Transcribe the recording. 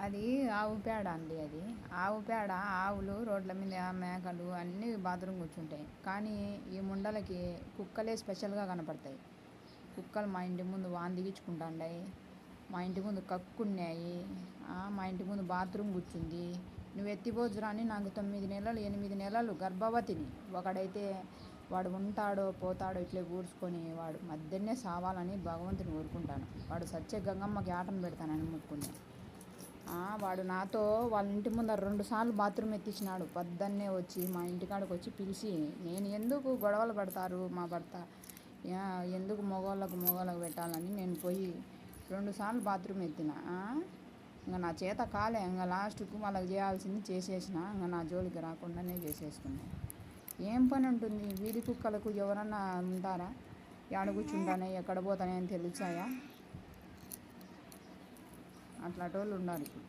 అది ఆవు పేడ అండి. అది ఆవు పేడ. ఆవులు రోడ్ల మీద మేకలు అన్నీ బాత్రూమ్ కూర్చుంటాయి. కానీ ఈ ముండలకి కుక్కలే స్పెషల్గా కనపడతాయి. కుక్కలు మా ఇంటి ముందు వాన్ దిగించుకుంటాండాయి, మా ఇంటి ముందు కక్కున్నాయి, మా ఇంటి ముందు బాత్రూమ్ కూర్చుంది. నువ్వు ఎత్తిపోజురా అని నాకు 9 నెలలు 8 నెలలు గర్భవతిని. ఒకడైతే వాడు ఉంటాడో పోతాడో ఇట్లే కూర్చుకొని వాడు మధ్యనే సావాలని భగవంతుని కోరుకుంటాను. వాడు సత్య గంగమ్మకి ఆటను పెడతానని మొక్కుని. వాడు నాతో వాళ్ళ ఇంటి ముందర 2 సార్లు బాత్రూమ్ ఎత్తించినాడు. పొద్దున్నే వచ్చి మా ఇంటికాడికి వచ్చి పిలిచి, నేను ఎందుకు గొడవలు పడతారు మా భర్త, ఎందుకు మగవాళ్ళకు పెట్టాలని నేను పోయి 2 సార్లు బాత్రూమ్ ఎత్తిన. ఇంకా నా చేత కాలే. ఇంకా లాస్ట్కు వాళ్ళకి చేయాల్సింది చేసేసిన. ఇంకా నా జోలికి రాకుండానే చేసేసుకున్నాను. ఏం పని ఉంటుంది వీధి కుక్కలకు? ఎవరన్నా ఉంటారా? ఎక్కడ కూర్చుంటానే ఎక్కడ పోతానే అని తెలుసాయా? అట్లాంటి వాళ్ళు ఉన్నారు ఇప్పుడు.